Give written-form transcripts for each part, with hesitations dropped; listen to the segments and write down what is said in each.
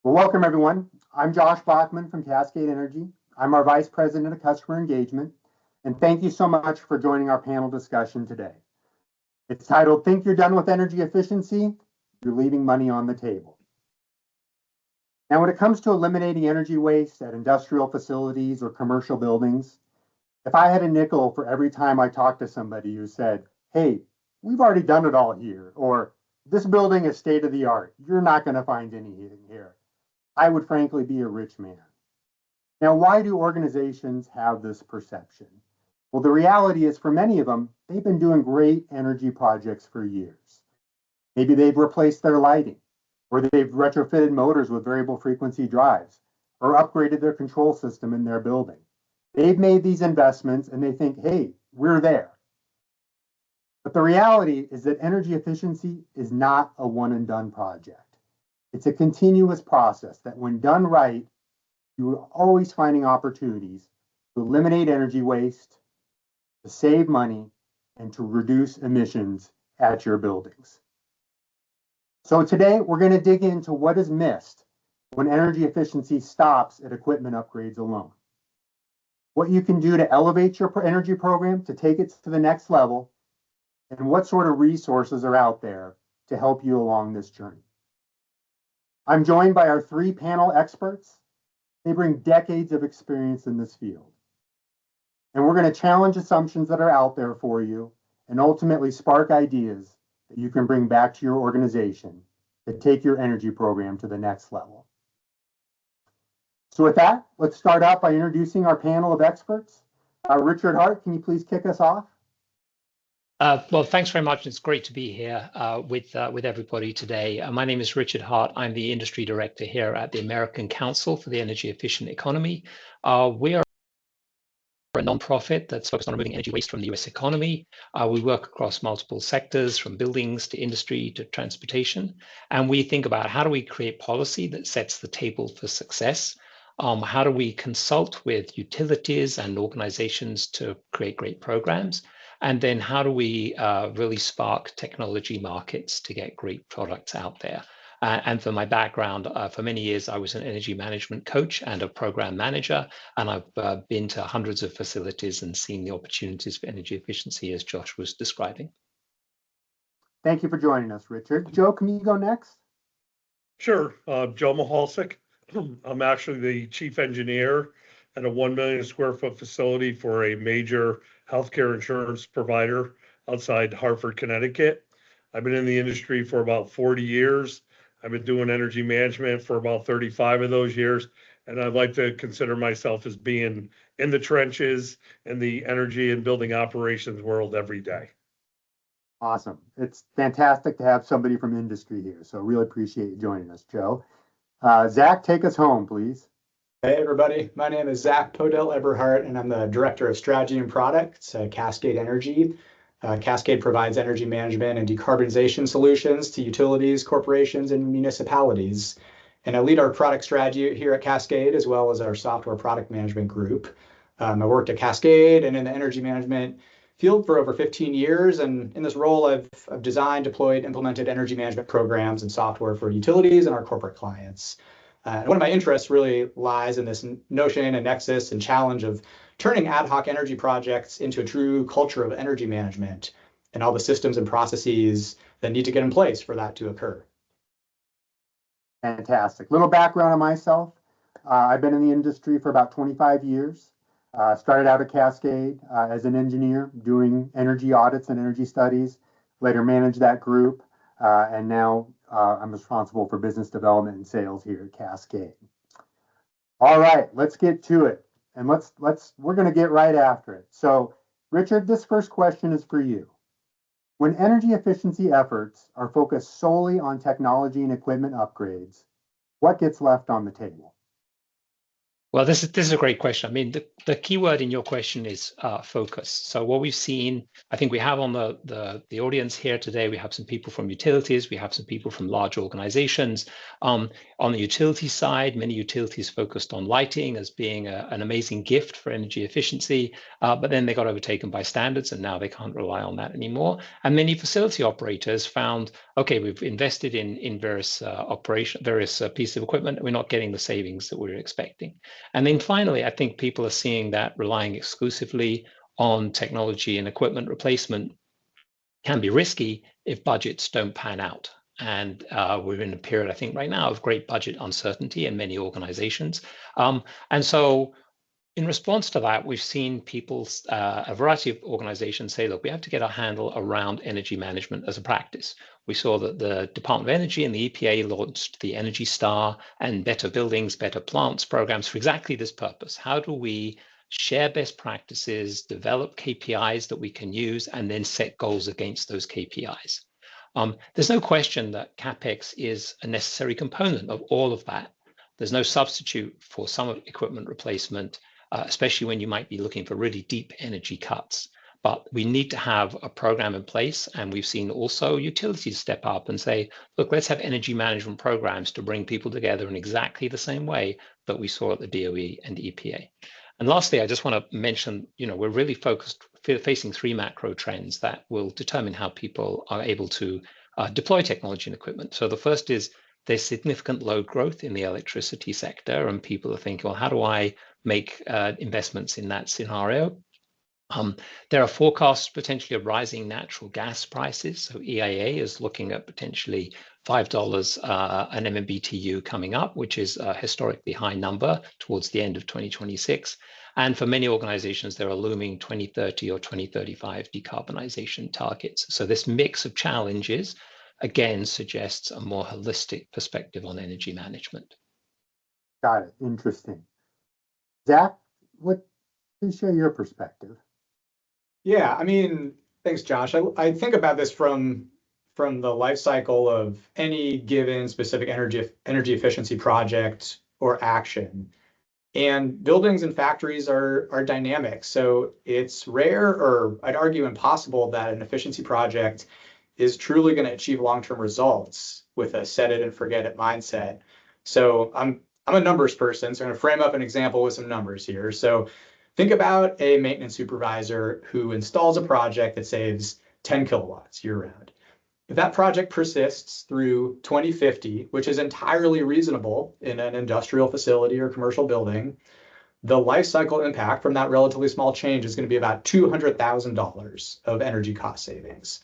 Well, welcome everyone. I'm Josh Bachman from Cascade Energy. I'm our Vice President of Customer Engagement, and thank you so much for joining our panel discussion today. It's titled, Think You're Done with Energy Efficiency? You're Leaving Money on the Table. Now, when it comes to eliminating energy waste at industrial facilities or commercial buildings, if I had a nickel for every time I talked to somebody who said, hey, we've already done it all here, or this building is state of the art, you're not going to find anything here, I would frankly be a rich man. Now, why do organizations have this perception? Well, the reality is for many of them, they've been doing great energy projects for years. Maybe they've replaced their lighting, or they've retrofitted motors with variable frequency drives, or upgraded their control system in their building. They've made these investments and they think, hey, we're there. But the reality is that energy efficiency is not a one and done project. It's a continuous process that when done right, you are always finding opportunities to eliminate energy waste, to save money, and to reduce emissions at your buildings. So today we're going to dig into what is missed when energy efficiency stops at equipment upgrades alone. What you can do to elevate your energy program to take it to the next level, and what sort of resources are out there to help you along this journey. I'm joined by our three panel experts. They bring decades of experience in this field. And we're going to challenge assumptions that are out there for you and ultimately spark ideas that you can bring back to your organization to take your energy program to the next level. So with that, let's start out by introducing our panel of experts. Richard Hart, can you please kick us off? Well, thanks very much. It's great to be here with everybody today. My name is Richard Hart. I'm the Industry Director here at the American Council for the Energy Efficient Economy. We are a nonprofit that's focused on removing energy waste from the US economy. We work across multiple sectors, from buildings to industry to transportation. And we think about how do we create policy that sets the table for success? How do we consult with utilities and organizations to create great programs? And then how do we really spark technology markets to get great products out there? And for my background, for many years, I was an energy management coach and a program manager, and I've been to hundreds of facilities and seen the opportunities for energy efficiency as Josh was describing. Thank you for joining us, Richard. Joe, can you go next? Sure. Joe Mihalcik. I'm actually the chief engineer at a 1 million square foot facility for a major healthcare insurance provider outside Hartford, Connecticut. I've been in the industry for about 40 years. I've been doing energy management for about 35 of those years. And I'd like to consider myself as being in the trenches in the energy and building operations world every day. Awesome. It's fantastic to have somebody from industry here. So really appreciate you joining us, Joe. Zach, take us home, please. Hey, everybody. My name is Zach Podell-Eberhardt, and I'm the Director of Strategy and Products at Cascade Energy. Cascade provides energy management and decarbonization solutions to utilities, corporations, and municipalities. And I lead our product strategy here at Cascade, as well as our software product management group. I worked at Cascade and in the energy management field for over 15 years. And in this role, I've designed, deployed, implemented energy management programs and software for utilities and our corporate clients. One of my interests really lies in this notion and nexus and challenge of turning ad hoc energy projects into a true culture of energy management and all the systems and processes that need to get in place for that to occur. Fantastic. Little background on myself. I've been in the industry for about 25 years. Started out at Cascade as an engineer doing energy audits and energy studies, later managed that group, and now I'm responsible for business development and sales here at Cascade. All right, let's get to it. And we're going to get right after it. So, Richard, this first question is for you. When energy efficiency efforts are focused solely on technology and equipment upgrades, what gets left on the table? Well, this is a great question. I mean, the key word in your question is focus. So what we've seen, I think we have on the audience here today, we have some people from utilities, we have some people from large organizations. On the utility side, many utilities focused on lighting as being an amazing gift for energy efficiency, but then they got overtaken by standards and now they can't rely on that anymore. And many facility operators found, okay, we've invested in various pieces of equipment, and we're not getting the savings that we were expecting. And then finally, I think people are seeing that relying exclusively on technology and equipment replacement can be risky if budgets don't pan out. And we're in a period, I think, right now of great budget uncertainty in many organizations. And so in response to that, we've seen a variety of organizations say, look, we have to get our handle around energy management as a practice. We saw that the Department of Energy and the EPA launched the Energy Star and Better Buildings, Better Plants programs for exactly this purpose. How do we share best practices, develop KPIs that we can use, and then set goals against those KPIs? There's no question that CapEx is a necessary component of all of that. There's no substitute for some equipment replacement, especially when you might be looking for really deep energy cuts. But we need to have a program in place. And we've seen also utilities step up and say, look, let's have energy management programs to bring people together in exactly the same way that we saw at the DOE and EPA. And lastly, I just want to mention, we're really facing three macro trends that will determine how people are able to deploy technology and equipment. So the first is there's significant load growth in the electricity sector, and people are thinking, well, how do I make investments in that scenario? There are forecasts potentially of rising natural gas prices. So EIA is looking at potentially $5 an MMBTU coming up, which is a historically high number towards the end of 2026. And for many organizations, there are looming 2030 or 2035 decarbonization targets. So this mix of challenges, again, suggests a more holistic perspective on energy management. Got it. Interesting. Zach, please share your perspective. Yeah, I mean, thanks, Josh. I think about this from the life cycle of any given specific energy efficiency project or action. And buildings and factories are dynamic. So it's rare, or I'd argue impossible, that an efficiency project is truly going to achieve long-term results with a set it and forget it mindset. So I'm a numbers person, so I'm going to frame up an example with some numbers here. So think about a maintenance supervisor who installs a project that saves 10 kilowatts year-round. If that project persists through 2050, which is entirely reasonable in an industrial facility or commercial building, the life cycle impact from that relatively small change is going to be about $200,000 of energy cost savings.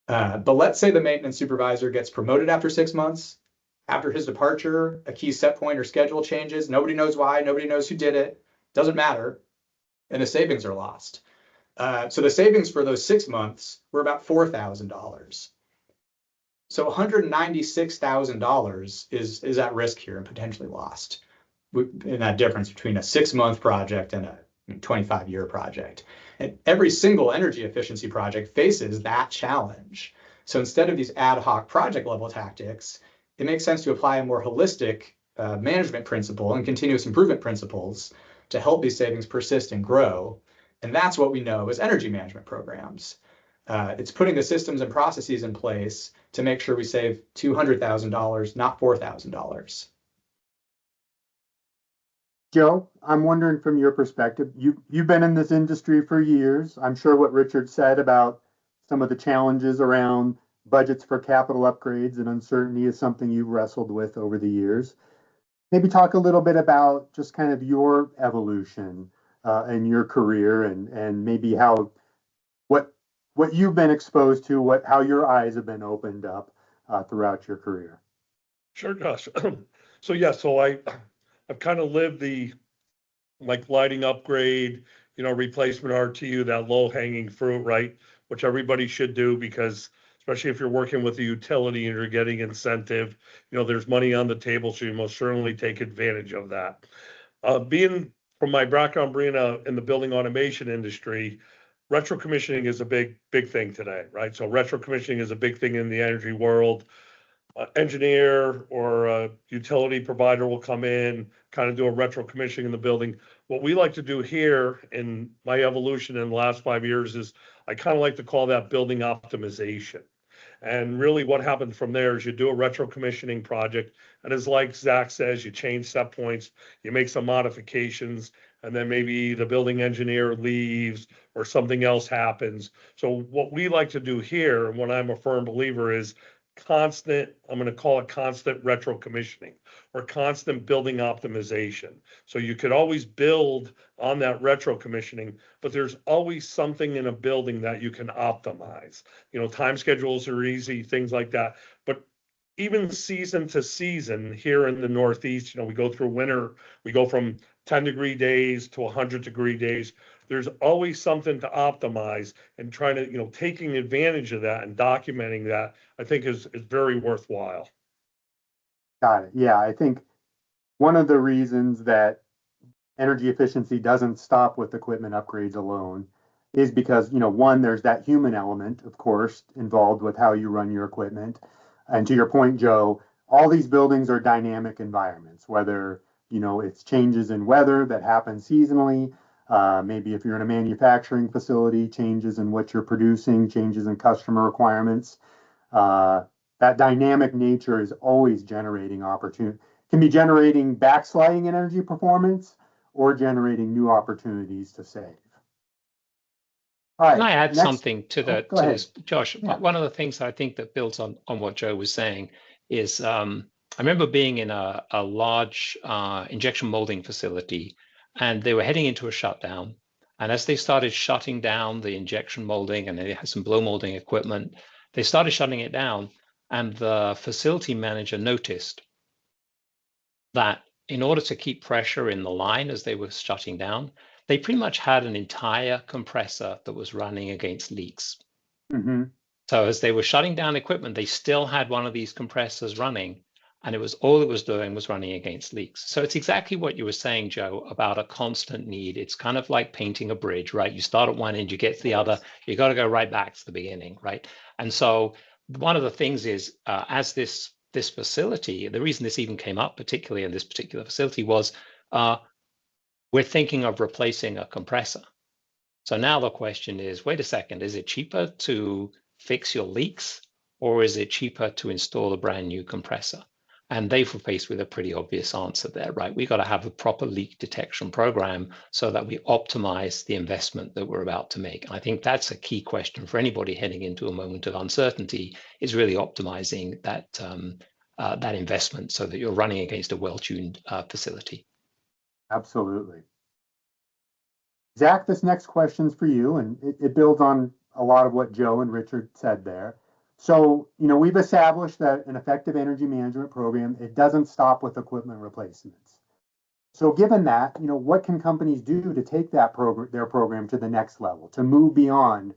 But let's say the maintenance supervisor gets promoted after 6 months. After his departure, a key set point or schedule changes. Nobody knows why. Nobody knows who did it. Doesn't matter. And the savings are lost. So the savings for those 6 months were about $4,000. So $196,000 is at risk here and potentially lost in that difference between a 6-month project and a 25-year project. And every single energy efficiency project faces that challenge. So instead of these ad hoc project level tactics, it makes sense to apply a more holistic management principle and continuous improvement principles to help these savings persist and grow. And that's what we know as energy management programs. It's putting the systems and processes in place to make sure we save $200,000, not $4,000. Joe, I'm wondering from your perspective, you've been in this industry for years. I'm sure what Richard said about some of the challenges around budgets for capital upgrades and uncertainty is something you've wrestled with over the years. Maybe talk a little bit about just kind of your evolution in your career and maybe how what you've been exposed to, how your eyes have been opened up throughout your career. Sure, Josh. So I've kind of lived the lighting upgrade, replacement RTU, that low hanging fruit, right? Which everybody should do, because especially if you're working with a utility and you're getting incentive, there's money on the table, so you most certainly take advantage of that. Being from my background, being in the building automation industry, retro commissioning is a big thing today, right? So retro commissioning is a big thing in the energy world. engineer or a utility provider will come in, kind of do a retro commissioning in the building. What we like to do here in my evolution in the last 5 years is I kind of like to call that building optimization. And really what happens from there is you do a retro commissioning project. And as like Zach says, you change set points, you make some modifications, and then maybe the building engineer leaves or something else happens. So what we like to do here, and what I'm a firm believer is constant, I'm going to call it constant retro commissioning or constant building optimization. So you could always build on that retro commissioning, but there's always something in a building that you can optimize. You know, time schedules are easy, things like that. But even season to season here in the Northeast, you know, we go through winter, we go from 10-degree days to 100-degree days. There's always something to optimize, and trying to, you know, taking advantage of that and documenting that, I think is very worthwhile. Got it. Yeah, I think one of the reasons that energy efficiency doesn't stop with equipment upgrades alone is because, you know, one, there's that human element, of course, involved with how you run your equipment. And to your point, Joe, all these buildings are dynamic environments, whether, you know, it's changes in weather that happen seasonally. Maybe if you're in a manufacturing facility, changes in what you're producing, changes in customer requirements. That dynamic nature is always generating opportunity, can be generating backsliding in energy performance or generating new opportunities to save. All right. Can I add next, something to the go ahead. this, Josh? Yeah. One of the things that I think that builds on what Joe was saying is I remember being in a large injection molding facility, and they were heading into a shutdown. And as they started shutting down the injection molding, and they had some blow molding equipment, they started shutting it down. And the facility manager noticed that in order to keep pressure in the line as they were shutting down, they pretty much had an entire compressor that was running against leaks. Mm-hmm. So as they were shutting down equipment, they still had one of these compressors running, and it was all it was doing was running against leaks. So it's exactly what you were saying, Joe, about a constant need. It's kind of like painting a bridge, right? You start at one end, you get to the other, you got to go right back to the beginning, right? And so one of the things is, as this facility, the reason this even came up, particularly in this particular facility, was we're thinking of replacing a compressor. So now the question is, wait a second, is it cheaper to fix your leaks, or is it cheaper to install a brand new compressor? And they were faced with a pretty obvious answer there, right? We got to have a proper leak detection program so that we optimize the investment that we're about to make. And I think that's a key question for anybody heading into a moment of uncertainty, is really optimizing that that investment so that you're running against a well-tuned facility. Absolutely. Zach, this next question's for you, and it builds on a lot of what Joe and Richard said there. So, you know, we've established that an effective energy management program, it doesn't stop with equipment replacements. So given that, you know, what can companies do to take that their program to the next level, to move beyond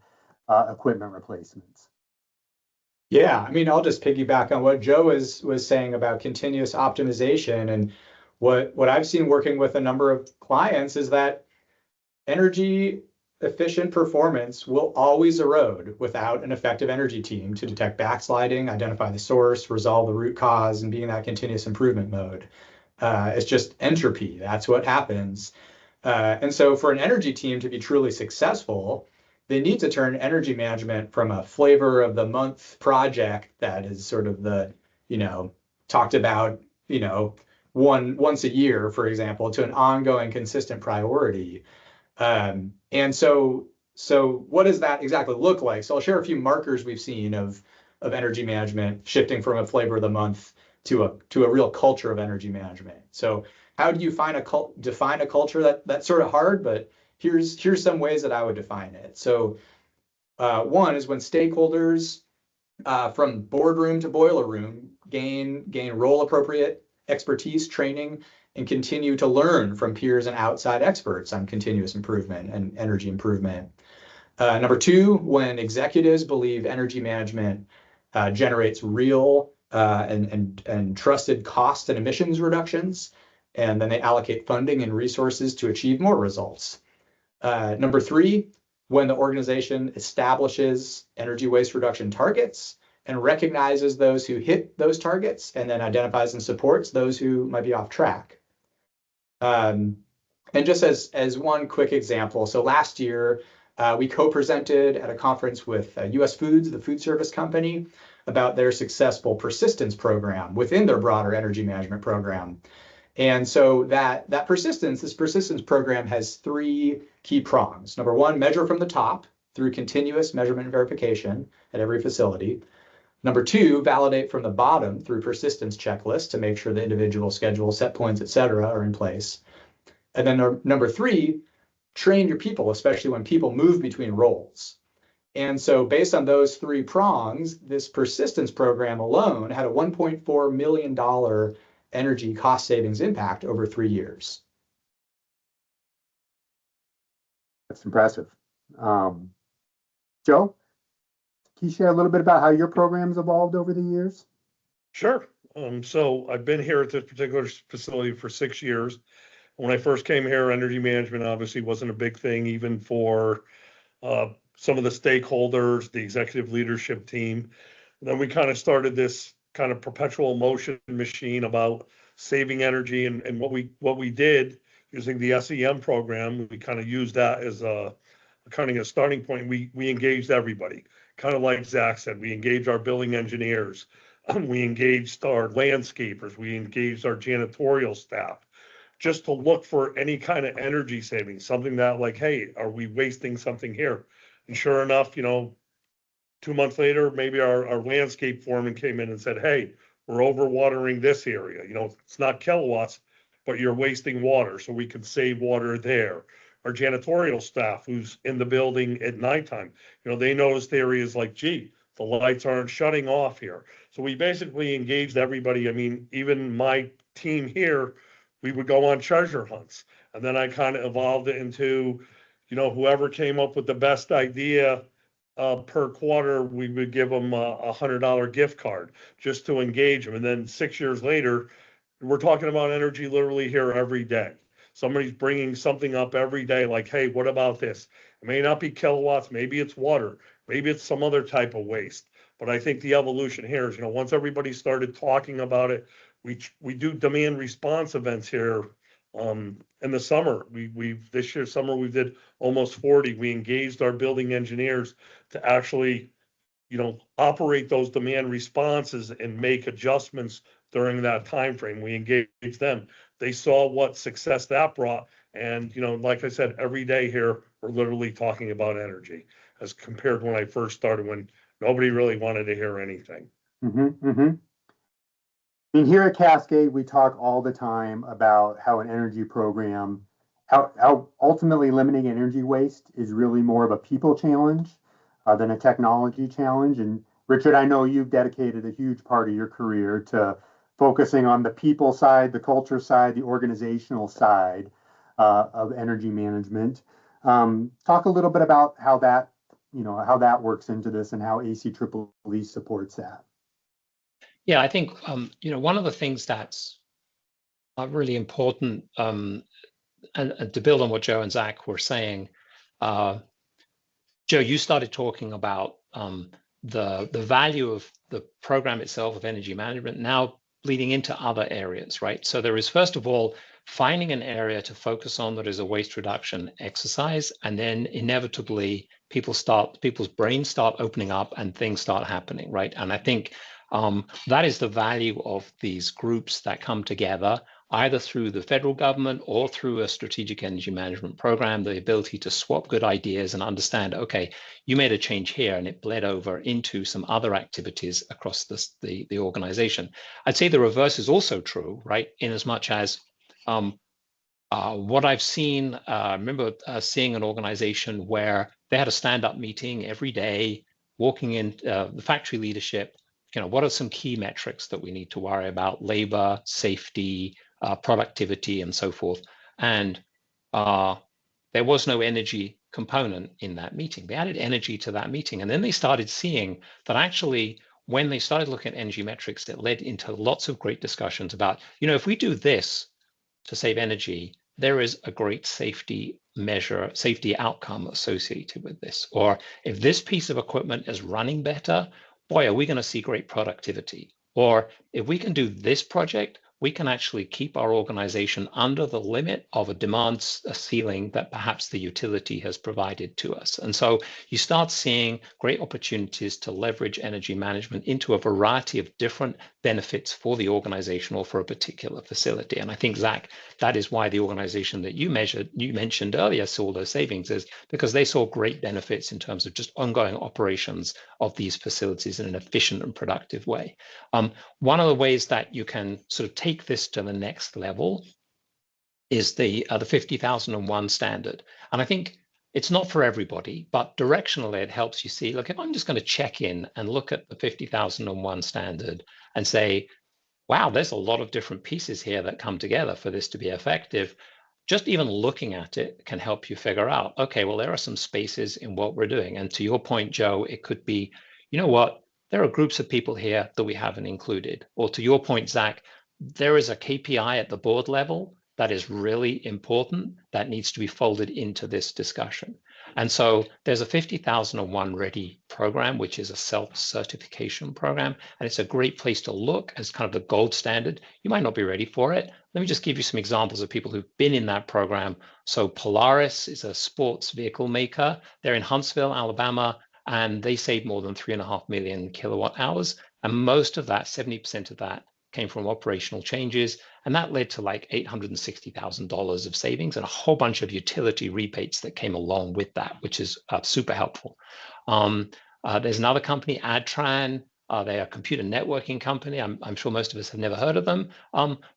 equipment replacements? Yeah, I mean, I'll just piggyback on what Joe was saying about continuous optimization. And what I've seen working with a number of clients is that energy efficient performance will always erode without an effective energy team to detect backsliding, identify the source, resolve the root cause, and be in that continuous improvement mode. It's just entropy. That's what happens. And so for an energy team to be truly successful, they need to turn energy management from a flavor of the month project that is sort of the, you know, talked about, you know, once a year, for example, to an ongoing consistent priority. And so what does that exactly look like? So I'll share a few markers we've seen of energy management shifting from a flavor of the month to a real culture of energy management. So how do you define a culture? That's sort of hard, but here's some ways that I would define it. So one is when stakeholders from boardroom to boiler room gain role appropriate expertise, training, and continue to learn from peers and outside experts on continuous improvement and energy improvement. Number two, when executives believe energy management generates real and trusted cost and emissions reductions, and then they allocate funding and resources to achieve more results. Number three, when the organization establishes energy waste reduction targets and recognizes those who hit those targets and then identifies and supports those who might be off track. And just as one quick example, so last year we co-presented at a conference with US Foods, the food service company, about their successful persistence program within their broader energy management program. And so this persistence program has three key prongs. Number one, measure from the top through continuous measurement and verification at every facility. Number two, validate from the bottom through persistence checklists to make sure the individual schedules, set points, et cetera, are in place. And then number three, train your people, especially when people move between roles. And so based on those three prongs, this persistence program alone had a $1.4 million energy cost savings impact over 3 years. That's impressive. Joe, can you share a little bit about how your program's evolved over the years? Sure. So I've been here at this particular facility for 6 years. When I first came here, energy management obviously wasn't a big thing, even for some of the stakeholders, the executive leadership team. And then we kind of started this kind of perpetual motion machine about saving energy, and what we did using the SEM program, we kind of used that as a kind of a starting point. We engaged everybody, kind of like Zach said. We engaged our building engineers, we engaged our landscapers, we engaged our janitorial staff, just to look for any kind of energy savings, something that like, hey, are we wasting something here? And sure enough, 2 months later, maybe our landscape foreman came in and said, hey, we're overwatering this area. It's not kilowatts, but you're wasting water, so we can save water there. Our janitorial staff who's in the building at nighttime, they noticed areas like, gee, the lights aren't shutting off here. So we basically engaged everybody. I mean, even my team here, we would go on treasure hunts. And then I kind of evolved it into, whoever came up with the best idea per quarter, we would give them a $100 gift card just to engage them. And then 6 years later, we're talking about energy literally here every day. Somebody's bringing something up every day like, hey, what about this? It may not be kilowatts, maybe it's water, maybe it's some other type of waste. But I think the evolution here is, once everybody started talking about it, we do demand response events here in the summer. This year summer we did almost 40. We engaged our building engineers to actually, operate those demand responses and make adjustments during that time frame. We engaged them. They saw what success that brought. And, like I said, every day here, we're literally talking about energy as compared to when I first started, when nobody really wanted to hear anything. I mean, here at Cascade, we talk all the time about how an energy program, how ultimately limiting energy waste is really more of a people challenge than a technology challenge. And Richard, I know you've dedicated a huge part of your career to focusing on the people side, the culture side, the organizational side of energy management. Talk a little bit about how that, how that works into this and how ACEEE supports that. Yeah, I think, one of the things that's really important, and to build on what Joe and Zach were saying, Joe, you started talking about the value of the program itself of energy management now bleeding into other areas, right? So there is, first of all, finding an area to focus on that is a waste reduction exercise, and then inevitably people's brains start opening up and things start happening, right? And I think that is the value of these groups that come together, either through the federal government or through a strategic energy management program, the ability to swap good ideas and understand, okay, you made a change here and it bled over into some other activities across the organization. I'd say the reverse is also true, right? In as much as what I've seen, I remember seeing an organization where they had a stand-up meeting every day, walking in the factory leadership, what are some key metrics that we need to worry about? Labor, safety, productivity, and so forth. And there was no energy component in that meeting. They added energy to that meeting. And then they started seeing that actually, when they started looking at energy metrics, it led into lots of great discussions about, if we do this to save energy, there is a great safety outcome associated with this. Or if this piece of equipment is running better, boy, are we going to see great productivity. Or if we can do this project, we can actually keep our organization under the limit of a demand ceiling that perhaps the utility has provided to us. And so you start seeing great opportunities to leverage energy management into a variety of different benefits for the organization or for a particular facility. And I think, Zach, that is why the organization that you mentioned earlier saw those savings, is because they saw great benefits in terms of just ongoing operations of these facilities in an efficient and productive way. One of the ways that you can sort of take this to the next level is the 50,001 standard. And I think it's not for everybody, but directionally it helps you see, look, if I'm just going to check in and look at the 50,001 standard and say, wow, there's a lot of different pieces here that come together for this to be effective. Just even looking at it can help you figure out, okay, well, there are some spaces in what we're doing. And to your point, Joe, it could be, you know what, there are groups of people here that we haven't included. Or to your point, Zach, there is a KPI at the board level that is really important that needs to be folded into this discussion. And so there's a 50,001 Ready program, which is a self-certification program. And it's a great place to look as kind of the gold standard. You might not be ready for it. Let me just give you some examples of people who've been in that program. So Polaris is a sports vehicle maker. They're in Huntsville, Alabama, and they saved more than 3.5 million kilowatt hours. And most of that, 70% of that, came from operational changes. And that led to like $860,000 of savings and a whole bunch of utility rebates that came along with that, which is super helpful. There's another company, Adtran. They're a computer networking company. I'm sure most of us have never heard of them.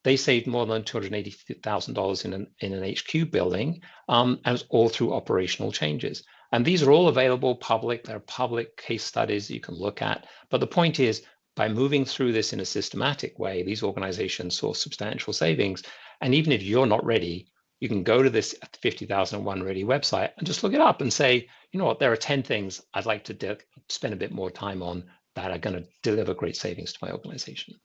They saved more than $280,000 in an HQ building, and it's all through operational changes. And these are all available public. They're public case studies you can look at. But the point is, by moving through this in a systematic way, these organizations saw substantial savings. And even if you're not ready, you can go to this 50,001 Ready website and just look it up and say, you know what, there are 10 things I'd like to spend a bit more time on that are going to deliver great savings to my organization.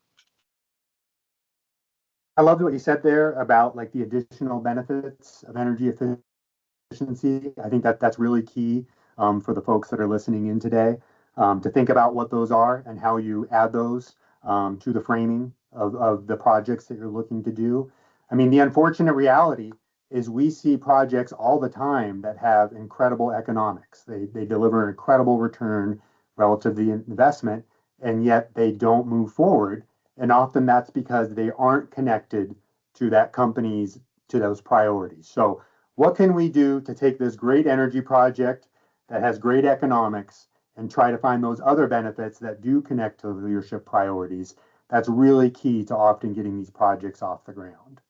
I loved what you said there about like the additional benefits of energy efficiency. I think that's really key for the folks that are listening in today. To think about what those are and how you add those to the framing of the projects that you're looking to do. I mean, the unfortunate reality is we see projects all the time that have incredible economics. They deliver an incredible return relative to the investment, and yet they don't move forward. And often that's because they aren't connected to that company's, to those priorities. So what can we do to take this great energy project that has great economics and try to find those other benefits that do connect to the leadership priorities? That's really key to often getting these projects off the ground.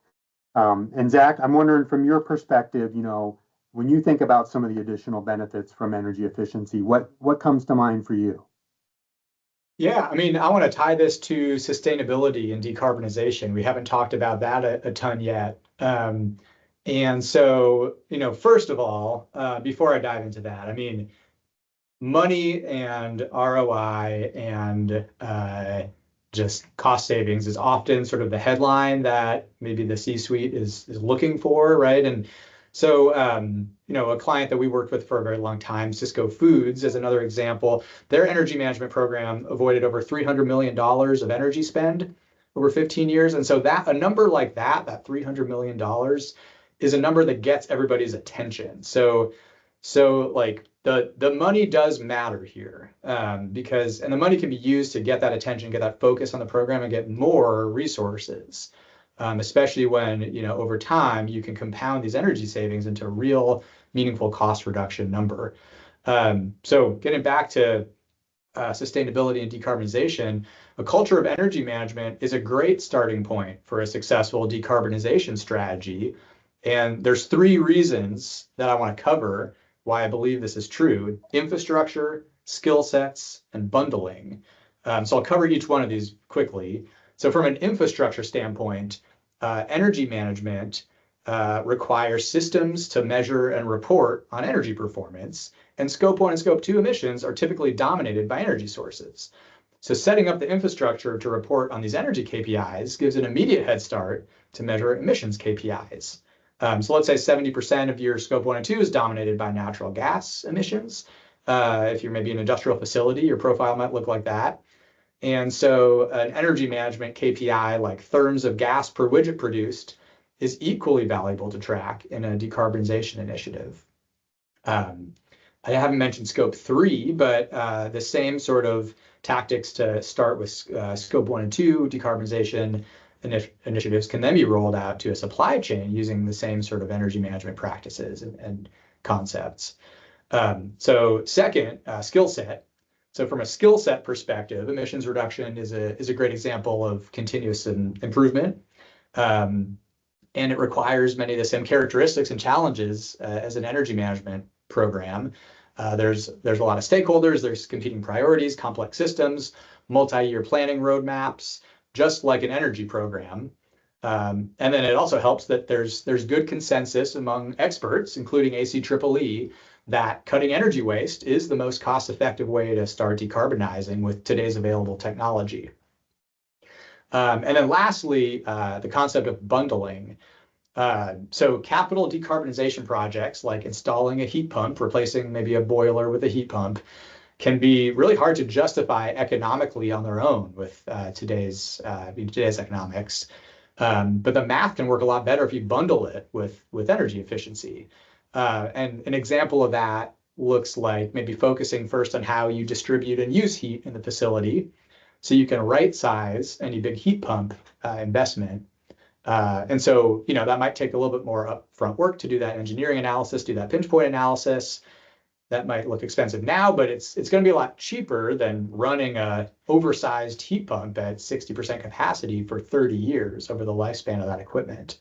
And Zach, I'm wondering from your perspective, you know, when you think about some of the additional benefits from energy efficiency, what comes to mind for you? Yeah, I mean, I want to tie this to sustainability and decarbonization. We haven't talked about that a ton yet. And so, you know, first of all, before I dive into that, I mean, money and ROI and just cost savings is often sort of the headline that maybe the C-suite is looking for, right? And so, you know, a client that we worked with for a very long time, Cisco Foods, is another example. Their energy management program avoided over $300 million of energy spend over 15 years. And so that a number like that $300 million is a number that gets everybody's attention. So like the money does matter here, because, and the money can be used to get that attention, get that focus on the program, and get more resources, especially when, you know, over time you can compound these energy savings into a real meaningful cost reduction number. So getting back to sustainability and decarbonization, a culture of energy management is a great starting point for a successful decarbonization strategy. And there's 3 reasons that I want to cover why I believe this is true: infrastructure, skill sets, and bundling. So I'll cover each one of these quickly. So from an infrastructure standpoint, energy management requires systems to measure and report on energy performance, and Scope 1 and Scope 2 emissions are typically dominated by energy sources. So setting up the infrastructure to report on these energy KPIs gives an immediate head start to measure emissions KPIs. So let's say 70% of your Scope 1 and 2 is dominated by natural gas emissions. If you're maybe an industrial facility, your profile might look like that. And so an energy management KPI like therms of gas per widget produced is equally valuable to track in a decarbonization initiative. I haven't mentioned scope 3, but the same sort of tactics to start with scope 1 and 2 decarbonization initiatives can then be rolled out to a supply chain using the same sort of energy management practices and concepts. So second, skill set. So from a skill set perspective, emissions reduction is a great example of continuous improvement. And it requires many of the same characteristics and challenges as an energy management program. There's a lot of stakeholders, there's competing priorities, complex systems, multi-year planning roadmaps, just like an energy program. And then it also helps that there's good consensus among experts, including ACEEE, that cutting energy waste is the most cost-effective way to start decarbonizing with today's available technology. And then lastly, the concept of bundling. So capital decarbonization projects like installing a heat pump, replacing maybe a boiler with a heat pump, can be really hard to justify economically on their own with today's economics. But the math can work a lot better if you bundle it with energy efficiency. And an example of that looks like maybe focusing first on how you distribute and use heat in the facility, so you can right size any big heat pump investment. And so, that might take a little bit more upfront work to do that engineering analysis, do that pinch point analysis. That might look expensive now, but it's going to be a lot cheaper than running a oversized heat pump at 60% capacity for 30 years over the lifespan of that equipment.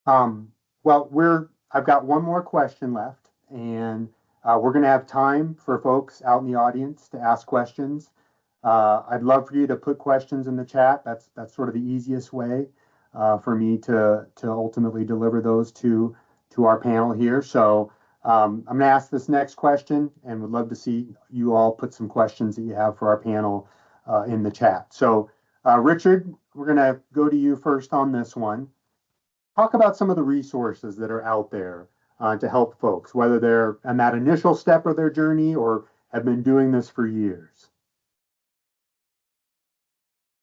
Well, I've got one more question left, and we're going to have time for folks out in the audience to ask questions. I'd love for you to put questions in the chat. That's sort of the easiest way for me to ultimately deliver those to our panel here. So I'm going to ask this next question, and would love to see you all put some questions that you have for our panel in the chat. So Richard, we're going to go to you first on this one. Talk about some of the resources that are out there to help folks, whether they're in that initial step of their journey or have been doing this for years.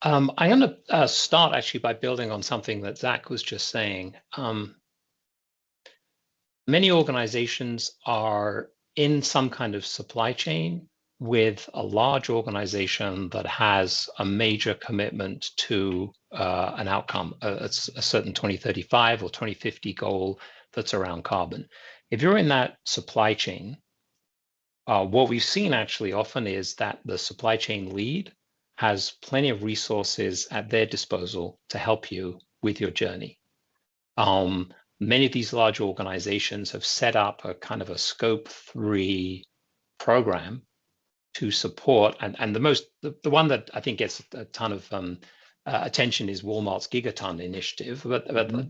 I'm going to start actually by building on something that Zach was just saying. Many organizations are in some kind of supply chain with a large organization that has a major commitment to an outcome, a certain 2035 or 2050 goal that's around carbon. If you're in that supply chain, what we've seen actually often is that the supply chain lead has plenty of resources at their disposal to help you with your journey. Many of these large organizations have set up a kind of a scope 3 program to support, and the one that I think gets a ton of attention is Walmart's Gigaton initiative, but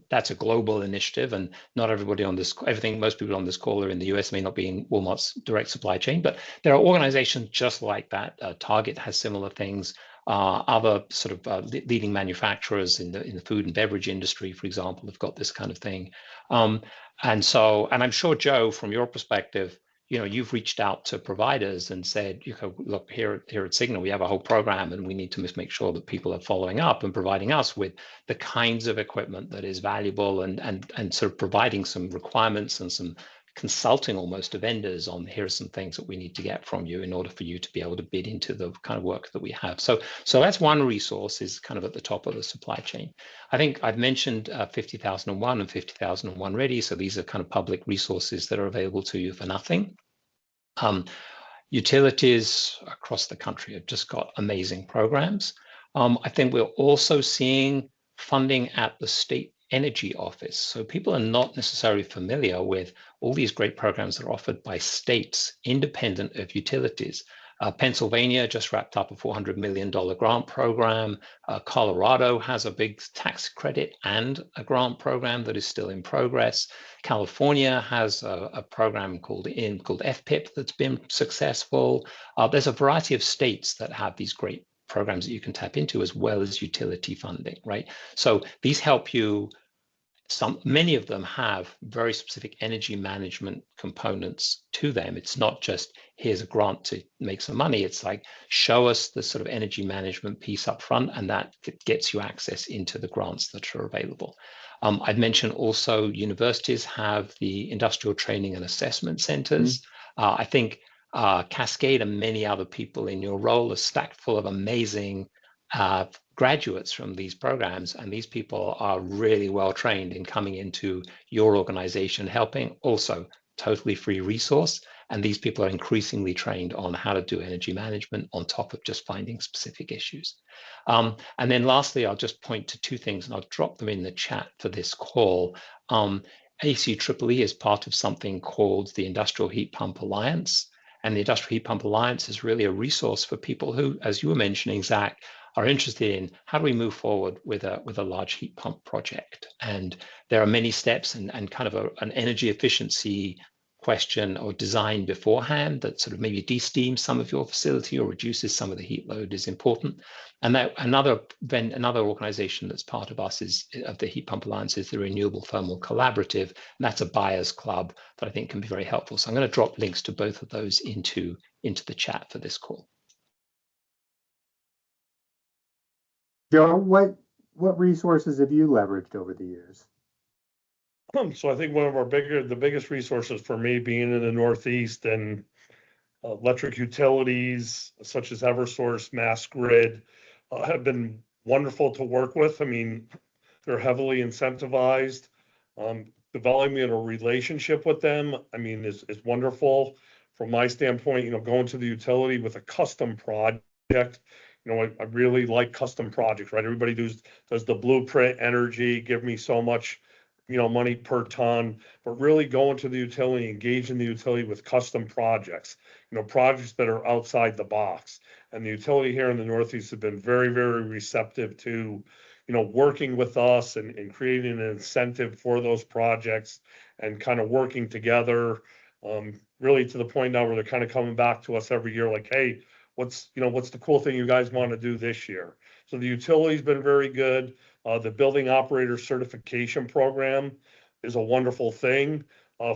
that's a global initiative, and not everybody on this, most people on this call are in the US, may not be in Walmart's direct supply chain, but there are organizations just like that. Target has similar things. Other sort of leading manufacturers in the food and beverage industry, for example, have got this kind of thing. And I'm sure, Joe, from your perspective, you've reached out to providers and said, look, here at Signal, we have a whole program, and we need to make sure that people are following up and providing us with the kinds of equipment that is valuable, and sort of providing some requirements and some consulting almost to vendors on, here are some things that we need to get from you in order for you to be able to bid into the kind of work that we have. So that's one resource, is kind of at the top of the supply chain. I think I've mentioned 50,001 and 50,001 Ready. So these are kind of public resources that are available to you for nothing. Utilities across the country have just got amazing programs. I think we're also seeing funding at the state energy office. So people are not necessarily familiar with all these great programs that are offered by states independent of utilities. Pennsylvania just wrapped up a $400 million grant program. Colorado has a big tax credit and a grant program that is still in progress. California has a program called FPIP that's been successful. There's a variety of states that have these great programs that you can tap into, as well as utility funding, right? So these help you many of them have very specific energy management components to them. It's not just here's a grant to make some money. It's like show us the sort of energy management piece up front, and that gets you access into the grants that are available. I'd mention also universities have the industrial training and assessment centers. I think Cascade and many other people in your role are stacked full of amazing graduates from these programs, and these people are really well trained in coming into your organization, helping. Also totally free resource, and these people are increasingly trained on how to do energy management on top of just finding specific issues. And then lastly, I'll just point to two things, and I'll drop them in the chat for this call. ACEEE is part of something called the Industrial Heat Pump Alliance, and the Industrial Heat Pump Alliance is really a resource for people who, as you were mentioning, Zach, are interested in how do we move forward with a large heat pump project. And there are many steps and kind of an energy efficiency question or design beforehand that sort of maybe de-steams some of your facility or reduces some of the heat load is important. And that another organization that's part of us of the Heat Pump Alliance is the Renewable Thermal Collaborative, and that's a buyers club that I think can be very helpful. So I'm going to drop links to both of those into the chat for this call. Joe, what resources have you leveraged over the years? So I think one of the biggest resources for me being in the Northeast and electric utilities such as Eversource, Mass Grid have been wonderful to work with. I mean, they're heavily incentivized. Developing a relationship with them, I mean, is wonderful. From my standpoint, going to the utility with a custom project. I really like custom projects, right? Everybody does the blueprint energy, give me so much, money per ton, but really going to the utility, engaging the utility with custom projects, projects that are outside the box. And the utility here in the Northeast have been very, very receptive to, working with us and creating an incentive for those projects and kind of working together, really to the point now where they're kind of coming back to us every year like, hey, what's the cool thing you guys want to do this year? So the utility's been very good. The building operator certification program is a wonderful thing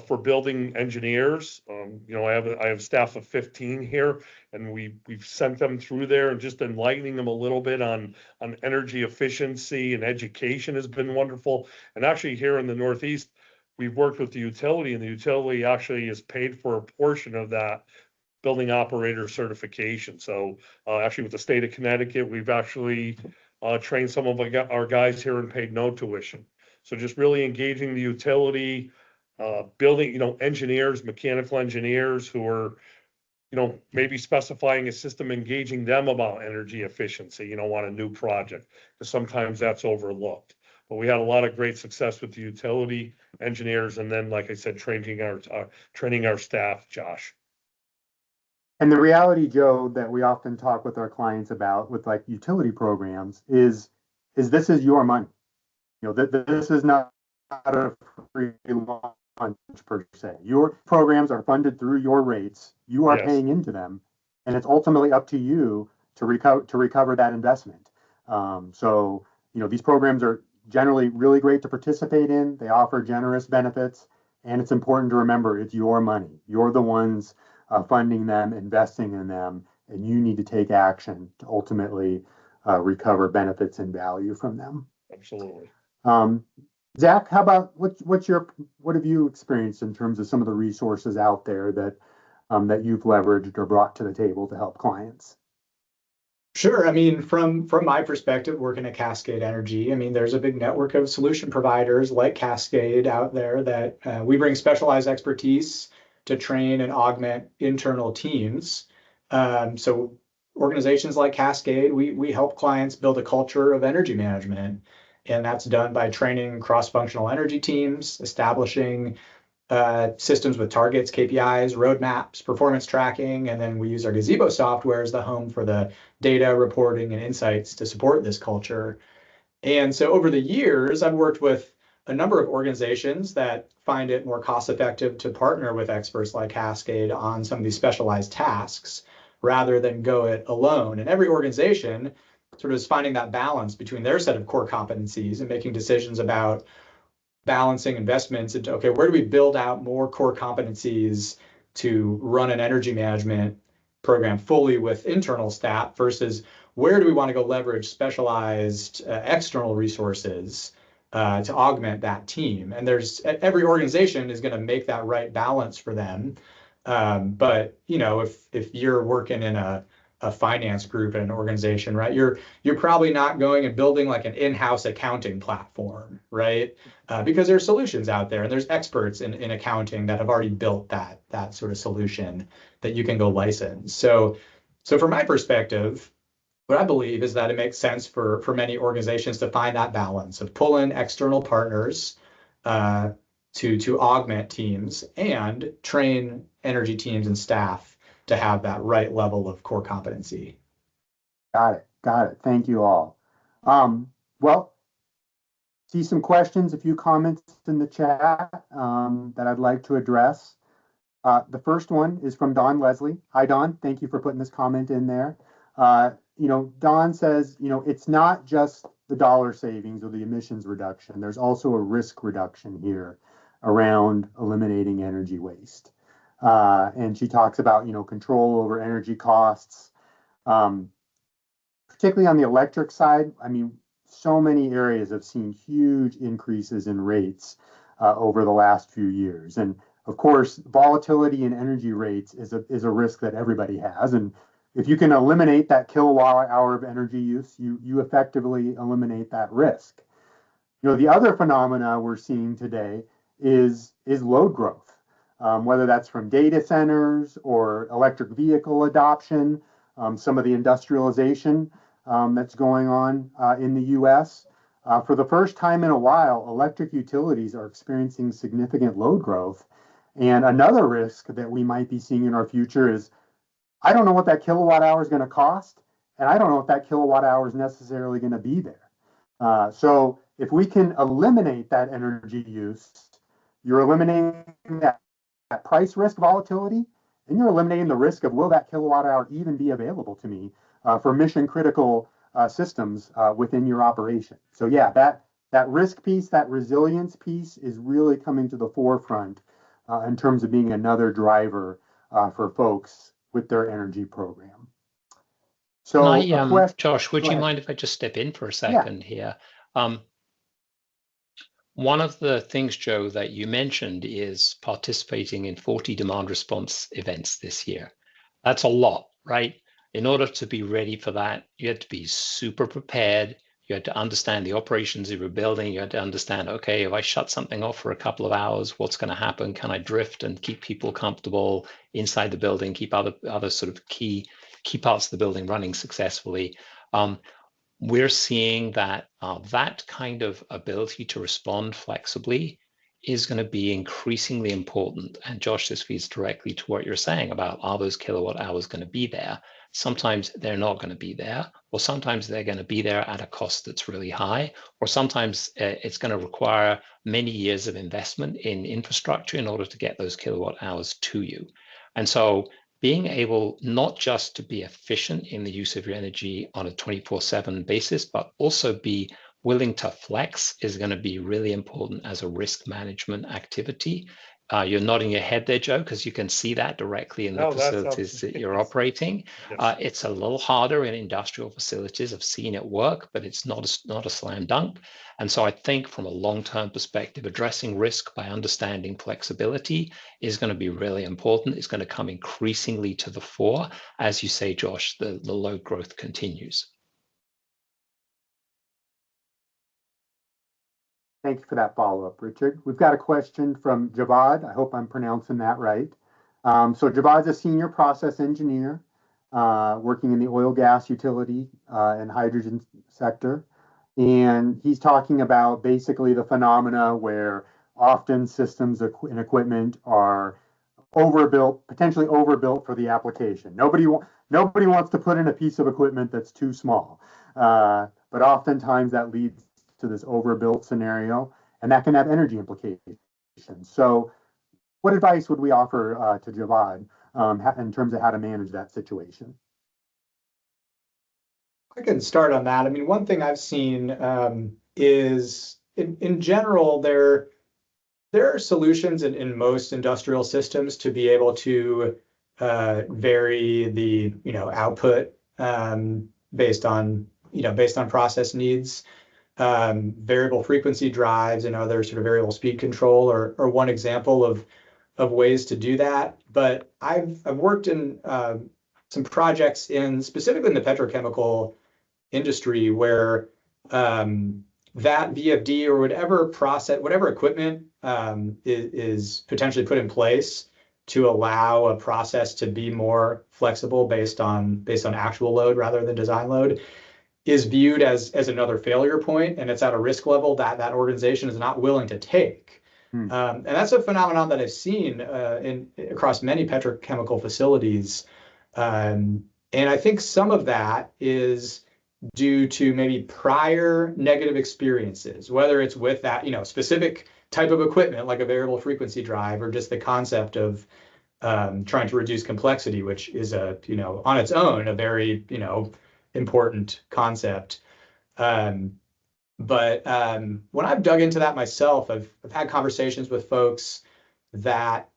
for building engineers. I have staff of 15 here, and we've sent them through there and just enlightening them a little bit on energy efficiency and education has been wonderful. And actually here in the Northeast, we've worked with the utility, and the utility actually is paid for a portion of that building operator certification. So actually with the state of Connecticut, we've actually trained some of our guys here and paid no tuition. So just really engaging the utility, building, engineers, mechanical engineers who are, maybe specifying a system, engaging them about energy efficiency, on a new project, because sometimes that's overlooked. But we had a lot of great success with the utility engineers, and then, like I said, training our staff, Josh. And the reality, Joe, that we often talk with our clients about with like utility programs is this is your money. This is not a free lunch per se. Your programs are funded through your rates. You are paying into them, and it's ultimately up to you to recover that investment. So these programs are generally really great to participate in. They offer generous benefits, and it's important to remember it's your money. You're the ones funding them, investing in them, and you need to take action to ultimately recover benefits and value from them. Absolutely. Zach, how about what have you experienced in terms of some of the resources out there that you've leveraged or brought to the table to help clients? Sure. I mean, from my perspective, working at Cascade Energy, I mean, there's a big network of solution providers like Cascade out there that we bring specialized expertise to train and augment internal teams. So organizations like Cascade, we help clients build a culture of energy management, and that's done by training cross-functional energy teams, establishing systems with targets, KPIs, roadmaps, performance tracking, and then we use our Gazebo software as the home for the data reporting and insights to support this culture. And so over the years, I've worked with a number of organizations that find it more cost-effective to partner with experts like Cascade on some of these specialized tasks rather than go it alone. And every organization sort of is finding that balance between their set of core competencies and making decisions about balancing investments into, okay, where do we build out more core competencies to run an energy management program fully with internal staff versus where do we want to go leverage specialized external resources to augment that team? And every organization is going to make that right balance for them. But if you're working in a finance group in an organization, right, you're probably not going and building like an in-house accounting platform, right? Because there's solutions out there and there's experts in accounting that have already built that sort of solution that you can go license. So from my perspective, what I believe is that it makes sense for many organizations to find that balance of pull in external partners to augment teams and train energy teams and staff to have that right level of core competency. Got it. Thank you all. Well, see some questions, a few comments in the chat that I'd like to address. The first one is from Don Leslie. Hi, Don. Thank you for putting this comment in there. Don says, it's not just the dollar savings or the emissions reduction. There's also a risk reduction here around eliminating energy waste. And she talks about, control over energy costs, particularly on the electric side. I mean, so many areas have seen huge increases in rates over the last few years. And of course, volatility in energy rates is a risk that everybody has. And if you can eliminate that kilowatt hour of energy use, you effectively eliminate that risk. The other phenomena we're seeing today is load growth, whether that's from data centers or electric vehicle adoption, some of the industrialization that's going on in the US. For the first time in a while, electric utilities are experiencing significant load growth. And another risk that we might be seeing in our future is, I don't know what that kilowatt hour is going to cost, and I don't know if that kilowatt hour is necessarily going to be there. So if we can eliminate that energy use, you're eliminating that price risk volatility, and you're eliminating the risk of, will that kilowatt hour even be available to me for mission critical systems within your operation. So yeah, that risk piece, that resilience piece is really coming to the forefront in terms of being another driver for folks with their energy program. So Josh, would you mind if I just step in for a second here? One of the things, Joe, that you mentioned is participating in 40 demand response events this year. That's a lot, right? In order to be ready for that, you had to be super prepared. You had to understand the operations you were building. You had to understand, okay, if I shut something off for a couple of hours, what's going to happen? Can I drift and keep people comfortable inside the building, keep other sort of key parts of the building running successfully? We're seeing that that kind of ability to respond flexibly is going to be increasingly important. And Josh, this feeds directly to what you're saying about, are those kilowatt hours going to be there? Sometimes they're not going to be there, or sometimes they're going to be there at a cost that's really high, or sometimes it's going to require many years of investment in infrastructure in order to get those kilowatt hours to you. And so being able not just to be efficient in the use of your energy on a 24/7 basis, but also be willing to flex is going to be really important as a risk management activity. You're nodding your head there, Joe, because you can see that directly in the facilities that you're operating. Yes. It's a little harder in industrial facilities. I've seen it work, but it's not a slam dunk. And so I think from a long-term perspective, addressing risk by understanding flexibility is going to be really important. It's going to come increasingly to the fore. As you say, Josh, the load growth continues. Thank you for that follow-up, Richard. We've got a question from Javad. I hope I'm pronouncing that right. So Javad's a senior process engineer working in the oil, gas, utility, and hydrogen sector. And he's talking about basically the phenomena where often systems and equipment are overbuilt, potentially overbuilt for the application. Nobody wants to put in a piece of equipment that's too small. But oftentimes that leads to this overbuilt scenario, and that can have energy implications. So what advice would we offer to Javad in terms of how to manage that situation? I can start on that. I mean, one thing I've seen is in general, there there are solutions in most industrial systems to be able to vary the output based on process needs. Variable frequency drives and other sort of variable speed control are one example of ways to do that. But I've worked in some projects specifically in the petrochemical industry where that VFD or whatever equipment is potentially put in place to allow a process to be more flexible based on actual load rather than design load is viewed as another failure point, and it's at a risk level that organization is not willing to take. And that's a phenomenon that I've seen across many petrochemical facilities. And I think some of that is due to maybe prior negative experiences, whether it's with that specific type of equipment like a variable frequency drive, or just the concept of trying to reduce complexity, which is on its own a very important concept. But when I've dug into that myself, I've had conversations with folks that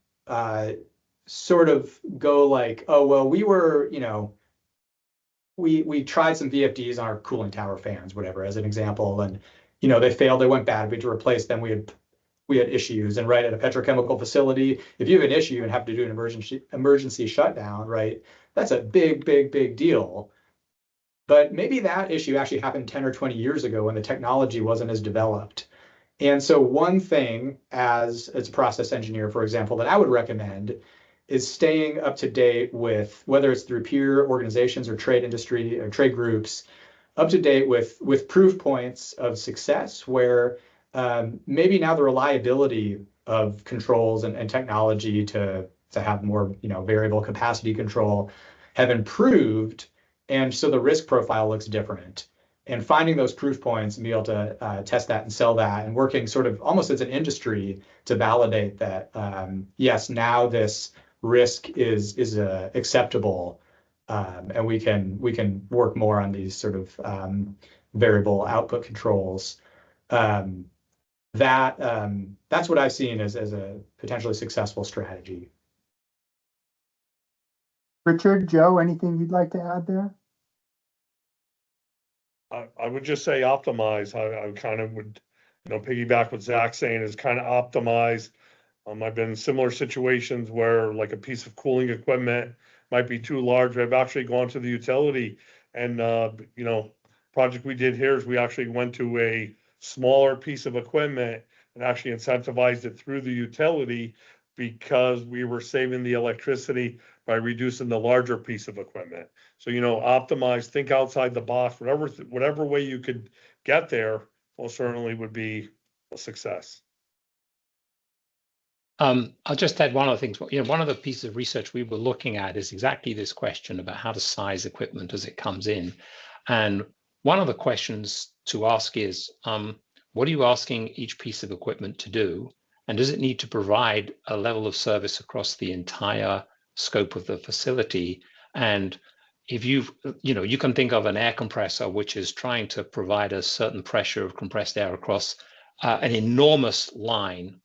sort of go like, oh, well, we tried some VFDs on our cooling tower fans, whatever, as an example, and they failed, they went bad. We had to replace them. We had issues, and right at a petrochemical facility, if you have an issue and have to do an emergency shutdown, right, that's a big deal. But maybe that issue actually happened 10 or 20 years ago when the technology wasn't as developed. And so one thing as a process engineer, for example, that I would recommend is staying up to date with, whether it's through peer organizations or trade industry or trade groups, up to date with proof points of success where maybe now the reliability of controls and technology to have more variable capacity control have improved. And so the risk profile looks different. And finding those proof points and be able to test that and sell that, and working sort of almost as an industry to validate that, yes, now this risk is acceptable, and we can work more on these sort of variable output controls. That's what I've seen as a potentially successful strategy. Richard, Joe, anything you'd like to add there? I would just say optimize. I kind of would, piggyback what Zach's saying is kind of optimize. I've been in similar situations where like a piece of cooling equipment might be too large. I've actually gone to the utility and, project we did here is we actually went to a smaller piece of equipment and actually incentivized it through the utility because we were saving the electricity by reducing the larger piece of equipment. So, optimize, think outside the box, whatever way you could get there, most certainly would be a success. I'll just add one of the things. One of the pieces of research we were looking at is exactly this question about how to size equipment as it comes in. And one of the questions to ask is, what are you asking each piece of equipment to do? And does it need to provide a level of service across the entire scope of the facility? And if you can think of an air compressor, which is trying to provide a certain pressure of compressed air across an enormous line,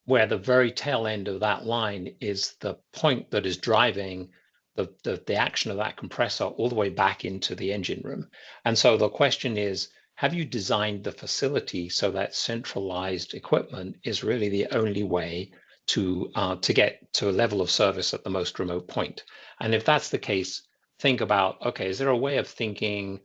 where the very tail end of that line is the point that is driving the action of that compressor all the way back into the engine room. And so the question is, have you designed the facility so that centralized equipment is really the only way to get to a level of service at the most remote point? And if that's the case, think about, okay, is there a way of thinking,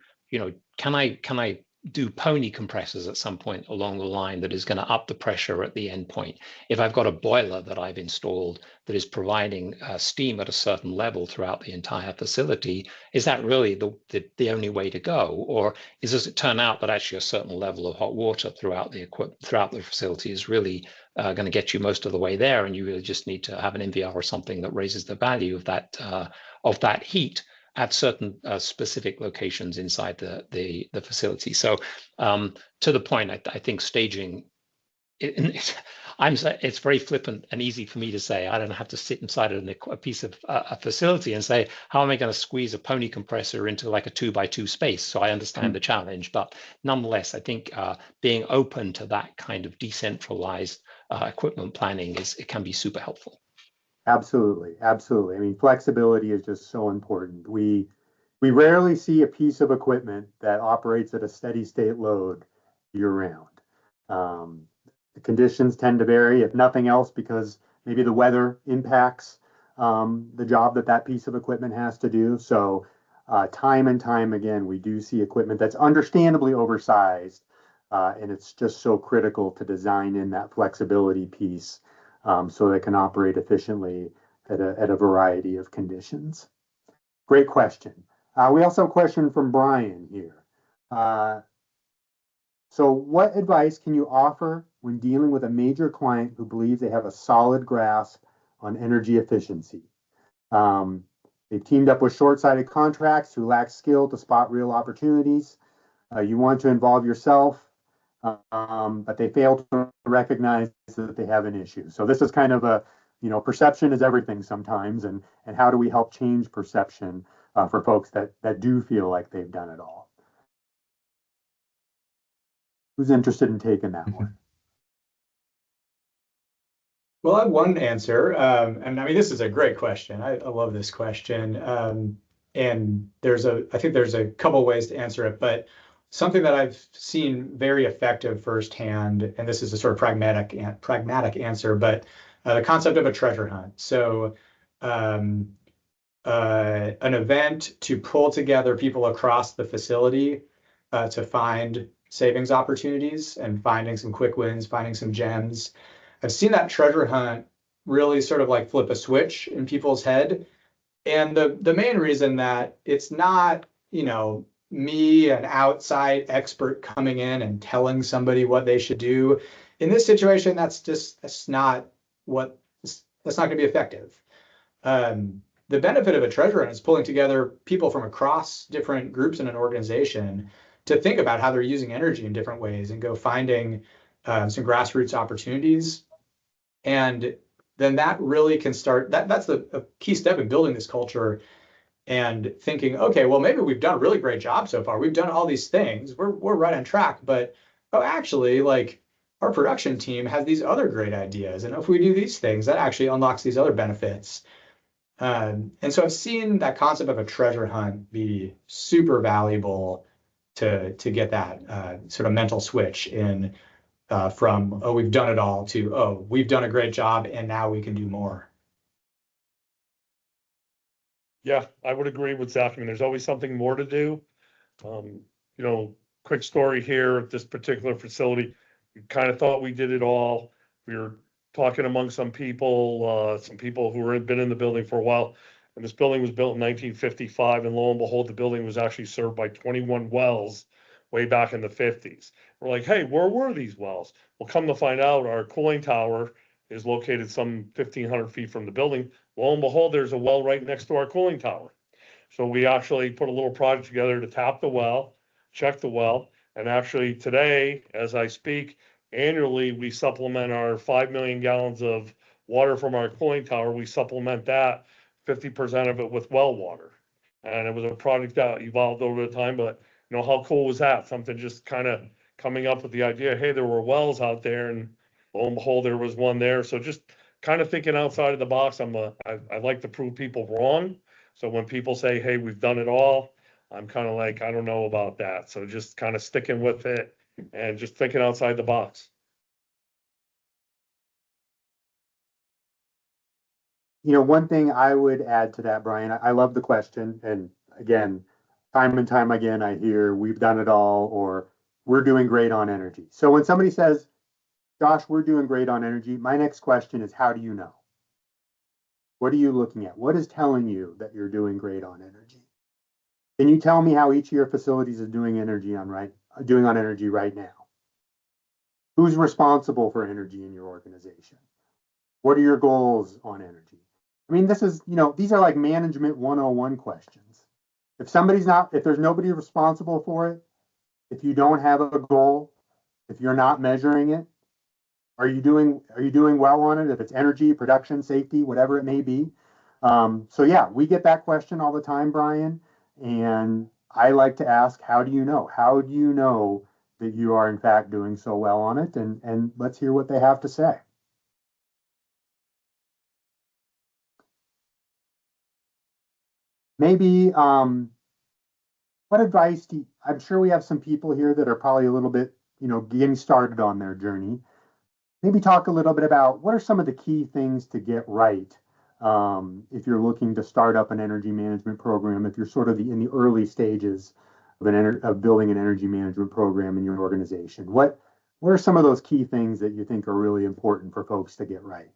can I do pony compressors at some point along the line that is going to up the pressure at the end point? If I've got a boiler that I've installed that is providing steam at a certain level throughout the entire facility, is that really the only way to go? Or does it turn out that actually a certain level of hot water throughout the facility is really going to get you most of the way there, and you really just need to have an MVR or something that raises the value of that heat at certain specific locations inside the facility. So to the point, I think staging, it's very flippant and easy for me to say. I don't have to sit inside a piece of a facility and say, how am I going to squeeze a pony compressor into like a 2x2 space? So I understand the challenge, but nonetheless, I think being open to that kind of decentralized equipment planning it can be super helpful. Absolutely, absolutely. I mean, flexibility is just so important. We rarely see a piece of equipment that operates at a steady state load year round. The conditions tend to vary, if nothing else, because maybe the weather impacts the job that piece of equipment has to do. So time and time again, we do see equipment that's understandably oversized, and it's just so critical to design in that flexibility piece so they can operate efficiently at a variety of conditions. Great question. We also have a question from Brian here. So what advice can you offer when dealing with a major client who believes they have a solid grasp on energy efficiency? They've teamed up with short-sighted contracts who lack skill to spot real opportunities. You want to involve yourself, but they fail to recognize that they have an issue. So this is kind of a, perception is everything sometimes, and how do we help change perception for folks that do feel like they've done it all? Who's interested in taking that one? Well, I have one answer, and I mean, this is a great question. I love this question, and I think there's a couple ways to answer it, but something that I've seen very effective firsthand, and this is a sort of pragmatic answer, but the concept of a treasure hunt. So an event to pull together people across the facility to find savings opportunities and finding some quick wins, finding some gems. I've seen that treasure hunt really sort of like flip a switch in people's head. And the main reason that it's not, me, an outside expert, coming in and telling somebody what they should do. In this situation, that's not going to be effective. The benefit of a treasure hunt is pulling together people from across different groups in an organization to think about how they're using energy in different ways and go finding some grassroots opportunities. And then that really can start, that's a key step in building this culture and thinking, okay, well, maybe we've done a really great job so far. We've done all these things. We're right on track. But actually, like, our production team has these other great ideas. And if we do these things, that actually unlocks these other benefits. And so I've seen that concept of a treasure hunt be super valuable to get that sort of mental switch in from, oh, we've done it all, to, oh, we've done a great job and now we can do more. Yeah, I would agree with Zach. I mean, there's always something more to do. Quick story here at this particular facility. We kind of thought we did it all. We were talking among some people who had been in the building for a while. And this building was built in 1955. And lo and behold, the building was actually served by 21 wells way back in the 50s. We're like, hey, where were these wells? Well, come to find out, our cooling tower is located some 1,500 feet from the building. Lo and behold, there's a well right next to our cooling tower. So we actually put a little project together to tap the well, check the well, and actually today, as I speak, annually we supplement our 5 million gallons of water from our cooling tower. We supplement that 50% of it with well water. And it was a project that evolved over the time, but how cool was that? Something just kind of coming up with the idea, hey, there were wells out there, and lo and behold, there was one there. So just kind of thinking outside of the box. I like to prove people wrong. So when people say, hey, we've done it all, I'm kind of like, I don't know about that. So just kind of sticking with it and just thinking outside the box. One thing I would add to that, Brian, I love the question. And again, time and time again, I hear we've done it all, or we're doing great on energy. So when somebody says, Josh, we're doing great on energy, my next question is, how do you know? What are you looking at? What is telling you that you're doing great on energy? Can you tell me how each of your facilities is doing on energy right now? Who's responsible for energy in your organization? What are your goals on energy? I mean, these are like management 101 questions. If there's nobody responsible for it, if you don't have a goal, if you're not measuring it, are you doing well on it? If it's energy, production, safety, whatever it may be. So yeah, we get that question all the time, Brian. And I like to ask, how do you know? How do you know that you are in fact doing so well on it? And let's hear what they have to say. maybe what advice do you, I'm sure we have some people here that are probably a little bit, getting started on their journey. Maybe talk a little bit about what are some of the key things to get right if you're looking to start up an energy management program, if you're sort of in the early stages of building an energy management program in your organization. What are some of those key things that you think are really important for folks to get right?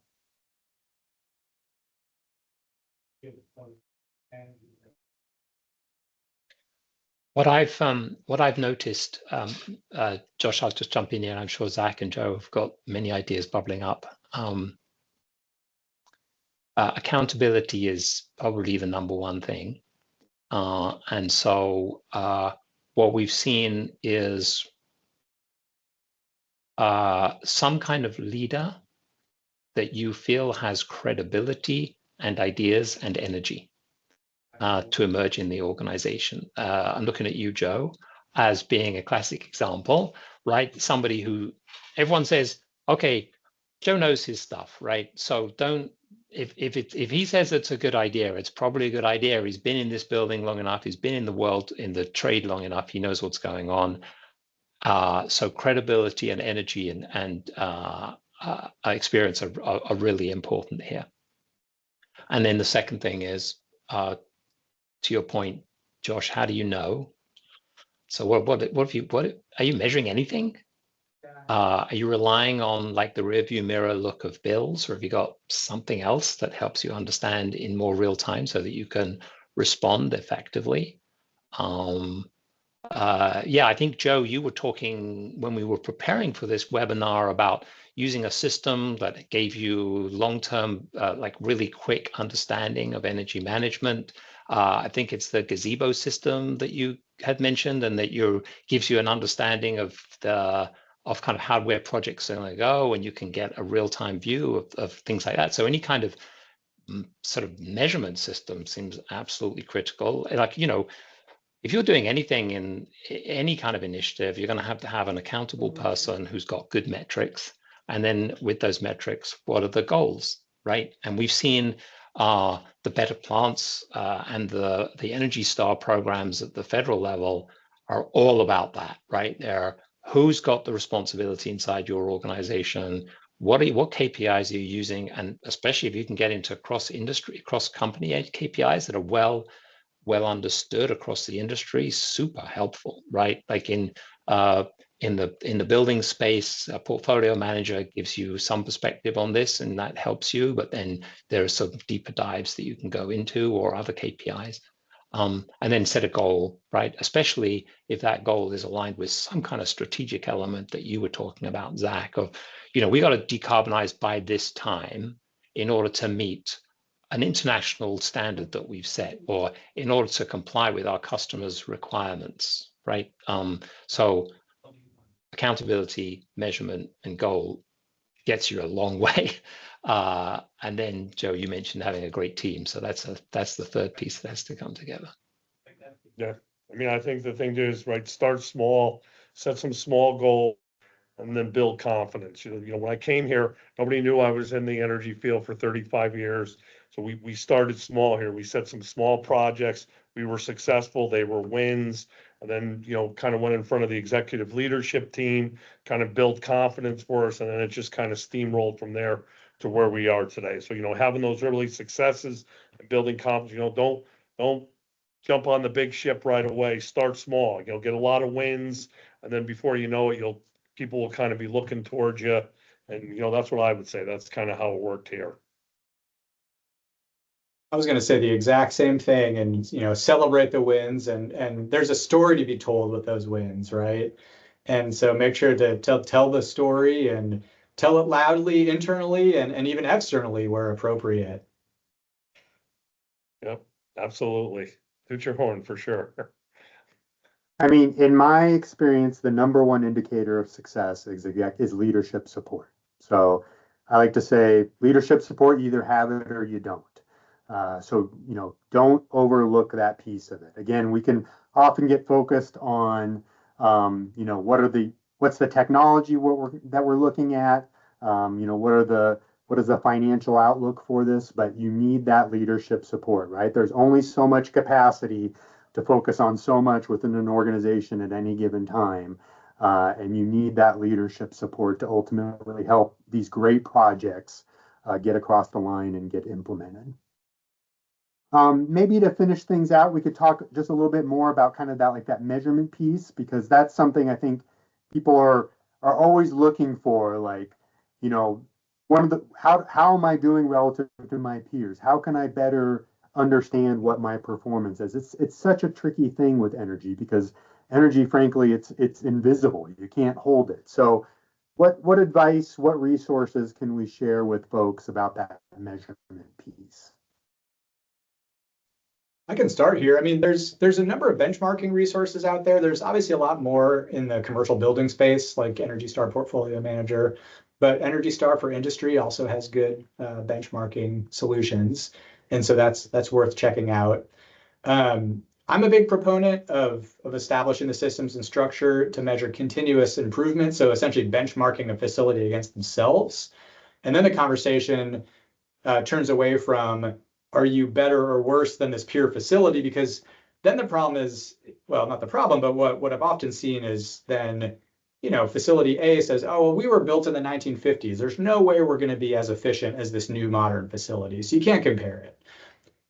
What I've noticed, Josh, I'll just jump in here. I'm sure Zach and Joe have got many ideas bubbling up. Accountability is probably the number one thing, and so what we've seen is some kind of leader that you feel has credibility and ideas and energy to emerge in the organization. I'm looking at you, Joe, as being a classic example, right? Somebody who everyone says, okay, Joe knows his stuff, right? So don't, if he says it's a good idea, it's probably a good idea. He's been in this building long enough. He's been in the world, in the trade long enough. He knows what's going on. So credibility and energy and experience are really important here. And then the second thing is, to your point, Josh, how do you know? So what are you measuring anything? Are you relying on like the rearview mirror look of bills, or have you got something else that helps you understand in more real time so that you can respond effectively? Yeah, I think, Joe, you were talking when we were preparing for this webinar about using a system that gave you long-term, like really quick understanding of energy management. I think it's the gazebo system that you had mentioned, and that gives you an understanding of kind of hardware projects are going to go, and you can get a real-time view of things like that. So any kind of sort of measurement system seems absolutely critical. Like, if you're doing anything in any kind of initiative, you're going to have an accountable person who's got good metrics. And then with those metrics, what are the goals, right? And we've seen the Better Plants and the Energy Star programs at the federal level are all about that, right? They're who's got the responsibility inside your organization, what KPIs are you using, and especially if you can get into cross-industry, cross-company KPIs that are well understood across the industry, super helpful, right? Like in the building space, a portfolio manager gives you some perspective on this, and that helps you. But then there are some deeper dives that you can go into, or other KPIs, and then set a goal, right? Especially if that goal is aligned with some kind of strategic element that you were talking about, Zach. Of, we got to decarbonize by this time in order to meet an international standard that we've set, or in order to comply with our customers' requirements, right? So accountability, measurement, and goal gets you a long way. And then, Joe, you mentioned having a great team. So that's the third piece that has to come together. Yeah, I mean, I think the thing is, right, start small, set some small goals, and then build confidence. When I came here, nobody knew I was in the energy field for 35 years. So we started small here. We set some small projects. We were successful. They were wins. And then, kind of went in front of the executive leadership team, kind of built confidence for us. And then it just kind of steamrolled from there to where we are today. So, having those early successes and building confidence, don't jump on the big ship right away. Start small, get a lot of wins. And then before you know it, people will kind of be looking towards you. And, that's what I would say. That's kind of how it worked here. I was going to say the exact same thing, and celebrate the wins, and there's a story to be told with those wins, right? And so make sure to tell the story and tell it loudly internally and even externally where appropriate. Yep, absolutely. Toot your horn for sure. I mean, in my experience, the number one indicator of success is leadership support. So I like to say leadership support, you either have it or you don't. So, don't overlook that piece of it. Again, we can often get focused on, what's the technology that we're looking at? What's what is the financial outlook for this, but you need that leadership support, right? There's only so much capacity to focus on so much within an organization at any given time. And you need that leadership support to ultimately help these great projects get across the line and get implemented. Maybe to finish things out, we could talk just a little bit more about kind of that measurement piece, because that's something I think people are always looking for, like, you know, how am I doing relative to my peers? How can I better understand what my performance is? It's such a tricky thing with energy, because energy, frankly, it's invisible. You can't hold it. So what advice, what resources can we share with folks about that measurement piece? I can start here. I mean, there's a number of benchmarking resources out there. There's obviously a lot more in the commercial building space, like Energy Star Portfolio Manager, but Energy Star for industry also has good benchmarking solutions, and so that's worth checking out. I'm a big proponent of establishing the systems and structure to measure continuous improvement, so essentially benchmarking a facility against themselves, and then the conversation turns away from, are you better or worse than this peer facility? Because then the problem is, well, not the problem, but what I've often seen is then, you know, facility A says, oh, well, we were built in the 1950s. There's no way we're going to be as efficient as this new modern facility. So you can't compare it.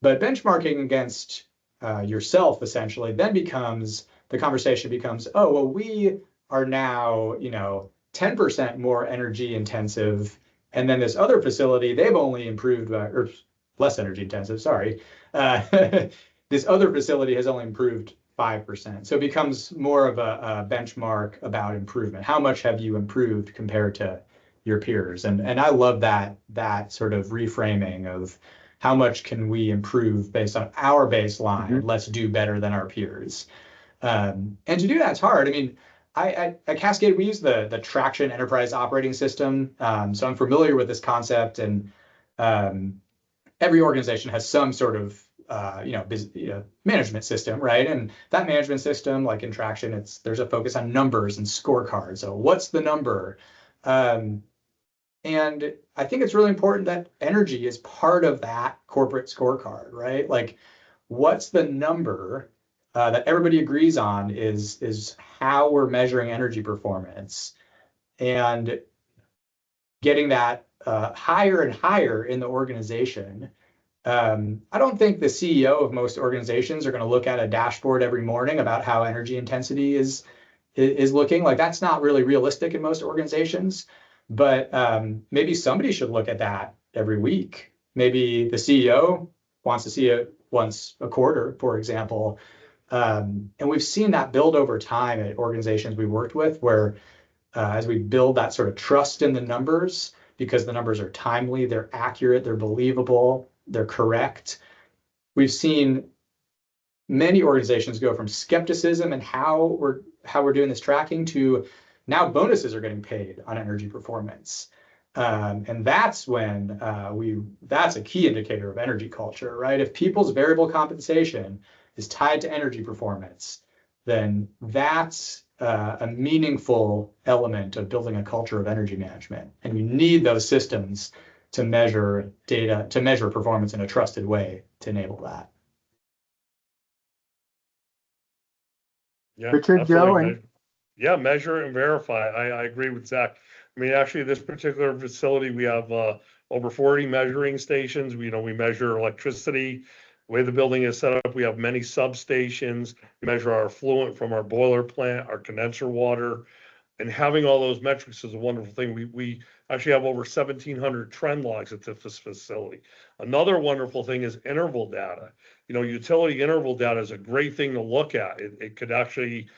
But benchmarking against yourself, essentially, then the conversation becomes, oh, well, we are now, you know, 10% more energy intensive. And then this other facility, they've only improved, or less energy intensive, sorry. This other facility has only improved 5%. So it becomes more of a benchmark about improvement. How much have you improved compared to your peers? And I love that sort of reframing of how much can we improve based on our baseline. Mm-hmm. Let's do better than our peers. And to do that, it's hard. I mean, at Cascade, we use the Traction Enterprise Operating System. So I'm familiar with this concept, and every organization has some sort of management system, right? And that management system, like in Traction, there's a focus on numbers and scorecards. So what's the number? And I think it's really important that energy is part of that corporate scorecard, right? Like, what's the number that everybody agrees on is how we're measuring energy performance, and getting that higher and higher in the organization. I don't think the CEO of most organizations are going to look at a dashboard every morning about how energy intensity is looking. Like, that's not really realistic in most organizations. But maybe somebody should look at that every week. Maybe the CEO wants to see it once a quarter, for example. And we've seen that build over time at organizations we worked with, where as we build that sort of trust in the numbers, because the numbers are timely, they're accurate, they're believable, they're correct. We've seen many organizations go from skepticism and how we're doing this tracking to now bonuses are getting paid on energy performance. And that's when that's a key indicator of energy culture, right? If people's variable compensation is tied to energy performance, then that's a meaningful element of building a culture of energy management. And you need those systems to measure data, to measure performance in a trusted way to enable that. Yeah, Richard, Joe, and yeah, measure and verify. I agree with Zach. I mean, actually, this particular facility, we have over 40 measuring stations. We measure electricity. The way the building is set up, we have many substations. We measure our effluent from our boiler plant, our condenser water, and having all those metrics is a wonderful thing. We actually have over 1,700 trend logs at this facility. Another wonderful thing is interval data. Utility interval data is a great thing to look at. It could actually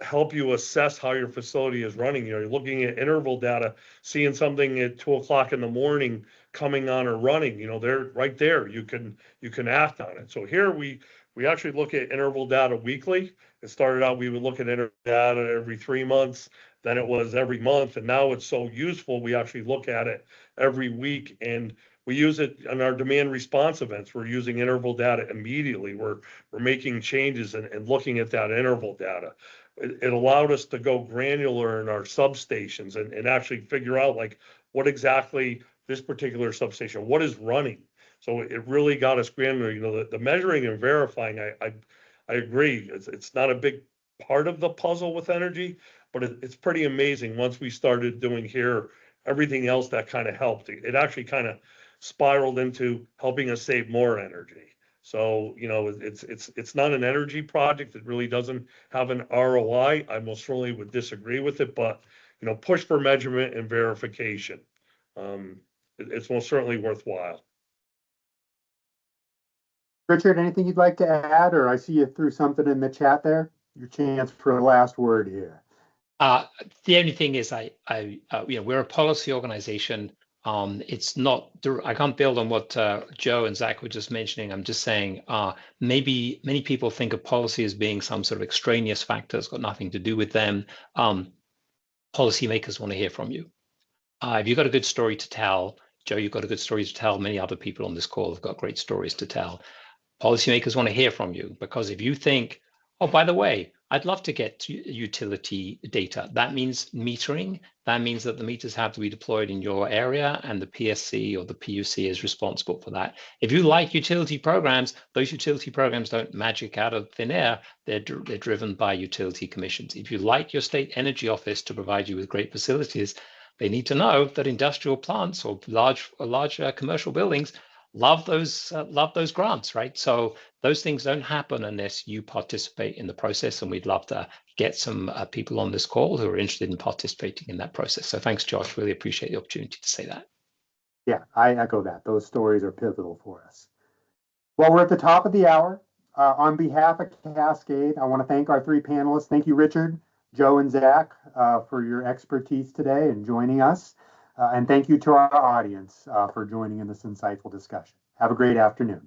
help you assess how your facility is running. You're looking at interval data, seeing something at 2:00 in the morning coming on or running. They're right there. You can act on it. So here we actually look at interval data weekly. It started out we would look at interval data every 3 months. Then it was every month, and now it's so useful. We actually look at it every week, and we use it in our demand response events. We're using interval data immediately. We're making changes and looking at that interval data. It allowed us to go granular in our substations and actually figure out, like, what exactly this particular substation, what is running. So it really got us granular. You know, the measuring and verifying, I agree. It's not a big part of the puzzle with energy, but it's pretty amazing. Once we started doing here, everything else that kind of helped. It actually kind of spiraled into helping us save more energy. So, you know, it's not an energy project. It really doesn't have an ROI. I most certainly would disagree with it, but, you know, push for measurement and verification. It's most certainly worthwhile. Richard, anything you'd like to add, or I see you threw something in the chat there? Your chance for a last word here. The only thing is, you know, we're a policy organization. It's not, I can't build on what Joe and Zach were just mentioning. I'm just saying, maybe many people think of policy as being some sort of extraneous factor. It's got nothing to do with them. Policymakers want to hear from you. If you've got a good story to tell, Joe, you've got a good story to tell. Many other people on this call have got great stories to tell. Policymakers want to hear from you, because if you think, oh, by the way, I'd love to get utility data, that means metering. That means that the meters have to be deployed in your area, and the PSC or the PUC is responsible for that. If you like utility programs, those utility programs don't magic out of thin air. They're driven by utility commissions. If you like your state energy office to provide you with great facilities, they need to know that industrial plants or large commercial buildings love those grants, right? So those things don't happen unless you participate in the process, and we'd love to get some people on this call who are interested in participating in that process. So thanks, Josh. Really appreciate the opportunity to say that. Yeah, I echo that. Those stories are pivotal for us. Well, we're at the top of the hour. On behalf of Cascade, I want to thank our three panelists. Thank you, Richard, Joe, and Zach, for your expertise today and joining us. And thank you to our audience for joining in this insightful discussion. Have a great afternoon.